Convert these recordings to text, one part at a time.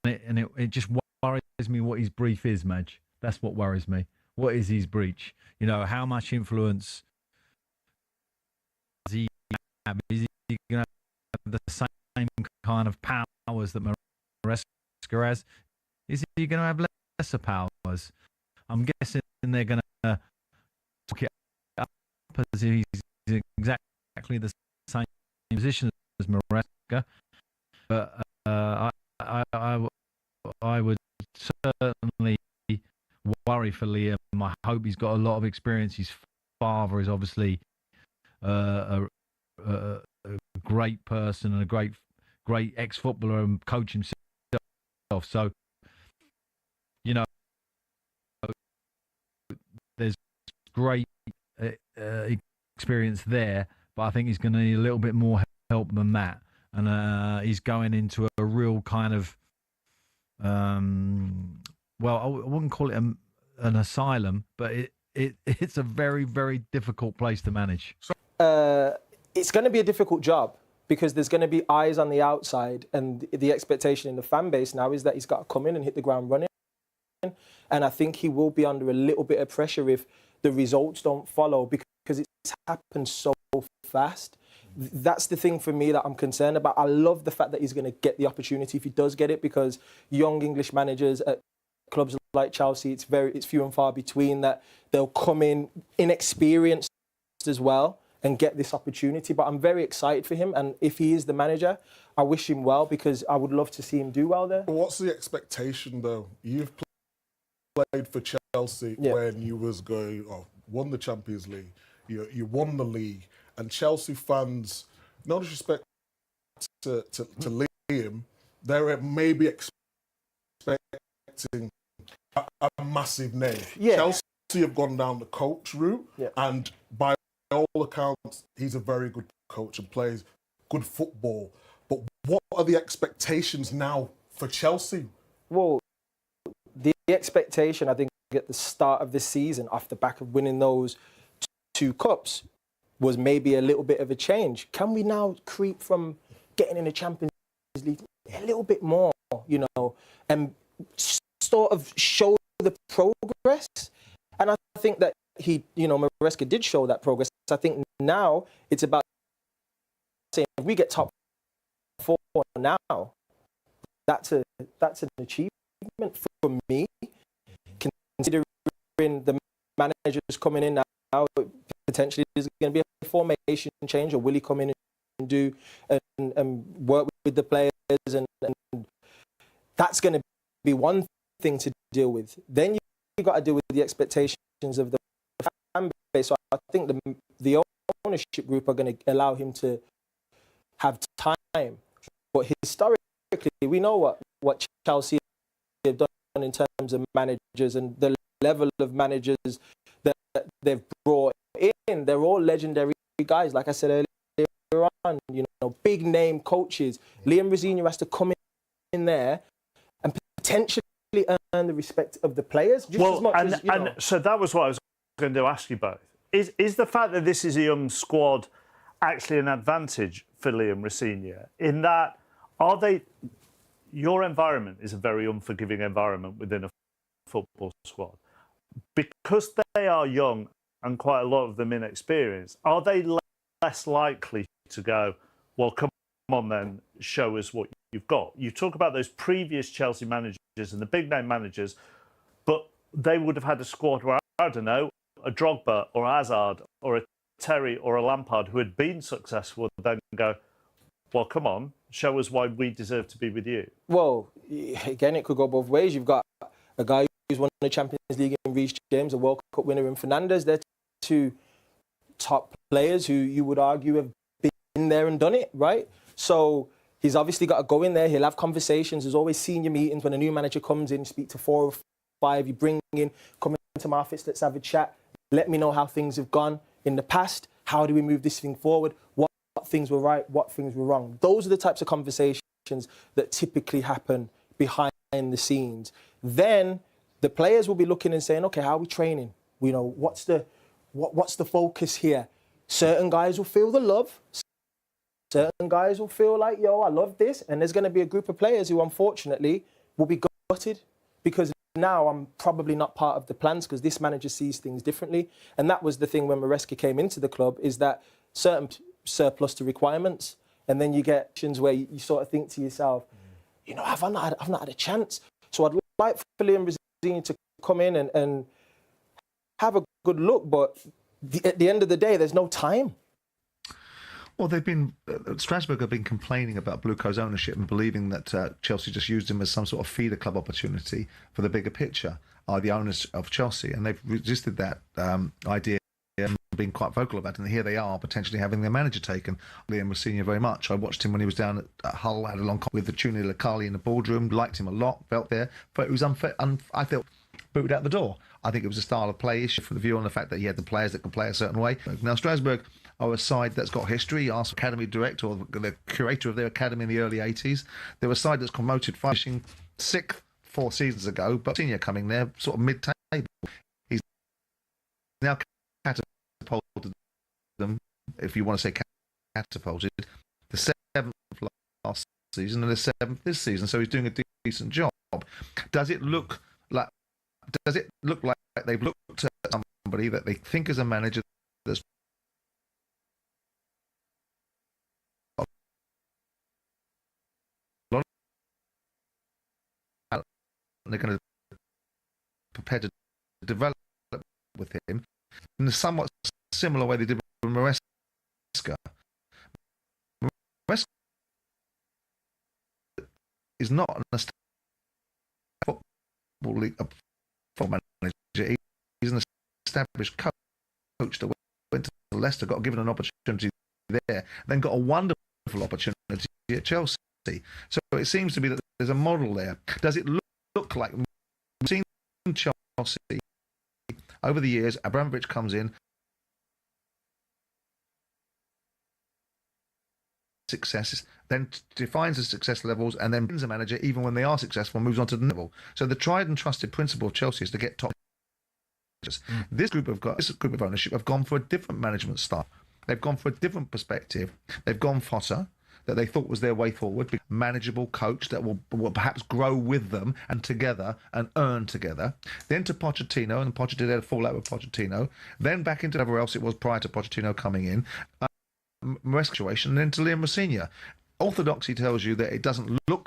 it just worries me what his brief is, Madge. That's what worries me. What is his breach? How much influence does he have? Is he going to have the same kind of powers that Maresca has? Is he going to have lesser powers? I'm guessing they're going to talk it up as he's exactly the same position as Maresca. But I would certainly worry for Liam. I hope he's got a lot of experience. His father is obviously a great person and a great ex-footballer and coach himself. So, there's great experience there, but I think he's going to need a little bit more help than that. And he's going into a real kind of, I wouldn't call it an asylum, but it's a very, very difficult place to manage. It's going to be a difficult job because there's going to be eyes on the outside, and the expectation in the fan base now is that he's got to come in and hit the ground running. And I think he will be under a little bit of pressure if the results don't follow, because it's happened so fast. That's the thing for me that I'm concerned about. I love the fact that he's going to get the opportunity if he does get it, because young English managers at clubs like Chelsea, it's few and far between that they'll come in inexperienced as well and get this opportunity. But I'm very excited for him, and if he is the manager, I wish him well, because I would love to see him do well there. What's the expectation though? You've played for Chelsea when you won the Champions League, you won the league, and Chelsea fans, no disrespect to Liam, they're maybe expecting a massive name. Yeah. Chelsea have gone down the coach route, and by all accounts, he's a very good coach and plays good football. But what are the expectations now for Chelsea? Well, the expectation, I think, at the start of the season, off the back of winning those 2 cups, was maybe a little bit of a change. Can we now creep from getting in the Champions League a little bit more, and sort of show the progress? And I think that Maresca did show that progress. I think now it's about saying, if we get top 4 now, that's an achievement for me, considering the managers coming in now. Potentially there's going to be a formation change, or will he come in and do and work with the players, and that's going to be one thing to deal with. Then you've got to deal with the expectations of the fan base. So I think the ownership group are going to allow him to have time. But historically, we know what Chelsea have done in terms of managers and the level of managers that they've brought in. They're all legendary guys, like I said earlier on, big name coaches. Liam Rosenior has to come in there and potentially earn the respect of the players. And so that was what I was going to ask you both. Is the fact that this is a young squad actually an advantage for Liam Rosenior, in that your environment is a very unforgiving environment within a football squad? Because they are young and quite a lot of them inexperienced, are they less likely to go, well, come on then, show us what you've got? You talk about those previous Chelsea managers and the big name managers, but they would have had a squad where, I don't know, a Drogba or a Hazard or a Terry or a Lampard who had been successful would then go, well, come on, show us why we deserve to be with you. Well, again, it could go both ways. You've got a guy who's won the Champions League in Reece James, a World Cup winner in Fernandes. They're 2 top players who you would argue have been there and done it, right? So he's obviously got to go in there. He'll have conversations. There's always senior meetings when a new manager comes in, speak to 4 or 5. You bring in, come into my office, let's have a chat. Let me know how things have gone in the past. How do we move this thing forward? What things were right? What things were wrong? Those are the types of conversations that typically happen behind the scenes. Then the players will be looking and saying, okay, how are we training? What's the focus here? Certain guys will feel the love. Certain guys will feel like, I love this. And there's going to be a group of players who, unfortunately, will be gutted, because now I'm probably not part of the plans because this manager sees things differently. And that was the thing when Maresca came into the club, is that certain surplus to requirements. And then you get situations where you sort of think to yourself, you know, I've not had a chance. So I'd like for Liam Rosenior to come in and have a good look, but at the end of the day, there's no time. Well, Strasbourg have been complaining about Bluco's ownership and believing that Chelsea just used him as some sort of feeder club opportunity for the bigger picture, are the owners of Chelsea. And they've resisted that idea and been quite vocal about it. And here they are, potentially having their manager taken. Liam Rosenior very much. I watched him when he was down at Hull, had a long call with the Tuni Lacali in the boardroom, liked him a lot, felt there. But it was unfair. I felt booted out the door. I think it was a style of play issue for the view on the fact that he had the players that could play a certain way. Now, Strasbourg are a side that's got history. Ask academy director or the curator of their academy in the early 80s. They're a side that's promoted, finishing 6th 4 seasons ago, but Senior coming there sort of mid-table. He's now catapulted them, if you want to say catapulted, the 7th last season and the 7th this season. So he's doing a decent job. Does it look like they've looked at somebody that they think is a manager that's and they're going to prepare to develop with him in a somewhat similar way they did with Maresca. Maresca is not an established football league manager. He's an established coach that went to Leicester, got given an opportunity there, then got a wonderful opportunity at Chelsea. So it seems to be that there's a model there. Does it look like we've seen Chelsea over the years? Abramovich comes in, successes, then defines the success levels, and then brings a manager even when they are successful, moves on to the level. So the tried and trusted principle of Chelsea is to get top managers. This group of ownership have gone for a different management style. They've gone for a different perspective. They've gone Fossa, that they thought was their way forward, manageable coach that will perhaps grow with them and together and earn together. Then to Pochettino, and Pochettino had a fallout with Pochettino. Then back into whatever else it was prior to Pochettino coming in. Maresca situation, and then to Liam Rosenior. Orthodoxy tells you that it doesn't look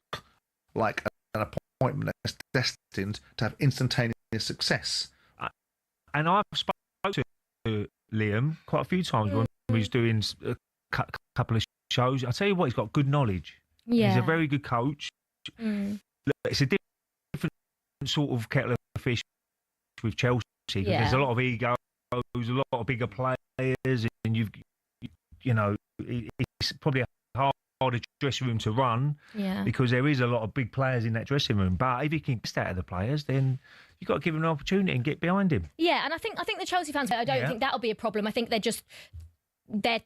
like an appointment that's destined to have instantaneous success. And I've spoken to Liam quite a few times when he was doing a couple of shows. I tell you what, he's got good knowledge. Yeah. He's a very good coach. It's a different sort of kettle of fish with Chelsea. There's a lot of egos, a lot of bigger players, and it's probably a harder dressing room to run because there is a lot of big players in that dressing room. But if he can get out of the players, then you've got to give him an opportunity and get behind him. Yeah, and I think the Chelsea fans, I don't think that'll be a problem. I think the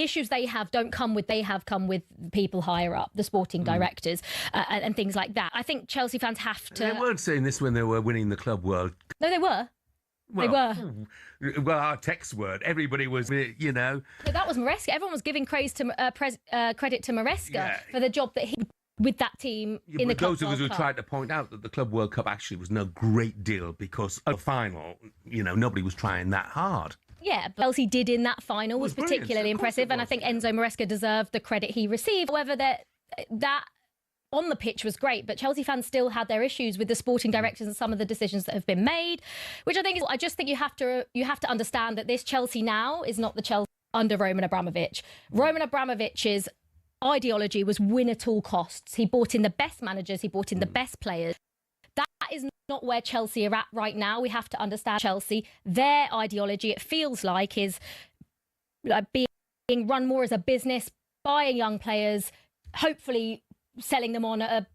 issues they have come with people higher up, the sporting directors and things like that. I think Chelsea fans have to... They weren't saying this when they were winning the Club World. No, they were. They were. Well, our texts weren't. Everybody was, No, that was Maresca. Everyone was giving credit to Maresca for the job that he with that team in the Club World Cup. Those of us who tried to point out that the Club World Cup actually was no great deal because of the final, nobody was trying that hard. Yeah, but Chelsea did in that final was particularly impressive, and I think Enzo Maresca deserved the credit he received. However, that on the pitch was great, but Chelsea fans still had their issues with the sporting directors and some of the decisions that have been made, which I just think you have to understand that this Chelsea now is not the Chelsea under Roman Abramovich. Roman Abramovich's ideology was win at all costs. He brought in the best managers, he brought in the best players. That is not where Chelsea are at right now. We have to understand Chelsea. Their ideology, it feels like, is being run more as a business, buying young players, hopefully selling them on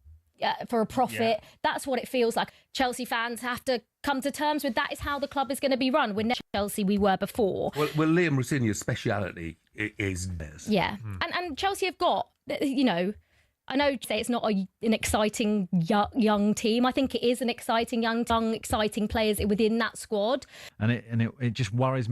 for a profit. That's what it feels like. Chelsea fans have to come to terms with that is how the club is going to be run. We're not Chelsea we were before. Well, Liam Rosenior's speciality is this. Yeah. And Chelsea have got, I know to say it's not an exciting young team. I think it is an exciting young exciting players within that squad. And it just worries me